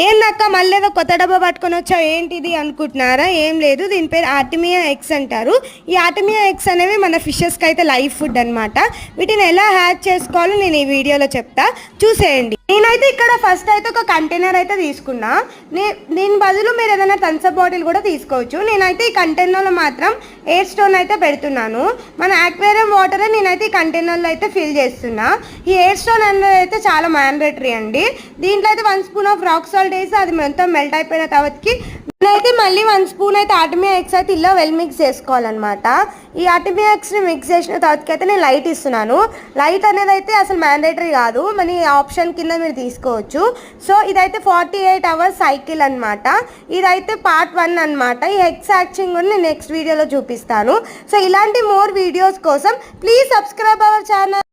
ఏందక్క మళ్ళీ ఏదో కొత్త డబ్బా పట్టుకొని వచ్చావు ఏంటిది అనుకుంటున్నారా? ఏం లేదు, దీని పేరు ఆర్టిమియా ఎగ్స్ అంటారు. ఈ ఆర్టిమియా ఎగ్స్ అనేవి మన ఫిషెస్కి అయితే లైవ్ ఫుడ్ అనమాట. వీటిని ఎలా హ్యాచ్ చేసుకోవాలో నేను ఈ వీడియోలో చెప్తా, చూసేయండి. నేనైతే ఇక్కడ ఫస్ట్ అయితే ఒక కంటైనర్ అయితే తీసుకున్నా. దీని బదులు మీరు ఏదైనా థమ్సప్ బాటిల్ కూడా తీసుకోవచ్చు. నేనైతే ఈ కంటైనర్లో మాత్రం ఎయిర్ స్టోన్ అయితే పెడుతున్నాను. మన అక్వేరియం వాటర్ నేనైతే ఈ కంటైనర్లో అయితే ఫిల్ చేస్తున్నా. ఈ ఎయిర్ స్టోన్ అనేది అయితే చాలా మ్యాండేటరీ అండి. దీంట్లో అయితే 1 స్పూన్ ఆఫ్ రాక్ సాల్ట్ వేసి అది మొత్తం మెల్ట్ అయిపోయిన తర్వాతకి నేనైతే మళ్ళీ 1 స్పూన్ అయితే ఆర్టిమియా ఎగ్స్ అయితే ఇలా వెల్ మిక్స్ చేసుకోవాలన్నమాట. ఈ ఆర్టిమియా ఎగ్స్ని మిక్స్ చేసిన తర్వాతకి అయితే నేను లైట్ ఇస్తున్నాను. లైట్ అనేది అయితే అసలు మ్యాండేటరీ కాదు, మన ఆప్షన్ కింద మీరు తీసుకోవచ్చు. సో ఇదైతే 48 అవర్స్ సైకిల్ అనమాట. ఇదైతే పార్ట్ 1 అనమాట. ఈ ఎగ్స్ హ్యాచింగ్ కూడా నేను నెక్స్ట్ వీడియోలో చూపిస్తాను. సో ఇలాంటి మోర్ వీడియోస్ కోసం ప్లీజ్ సబ్స్క్రైబ్ అవర్ ఛానల్.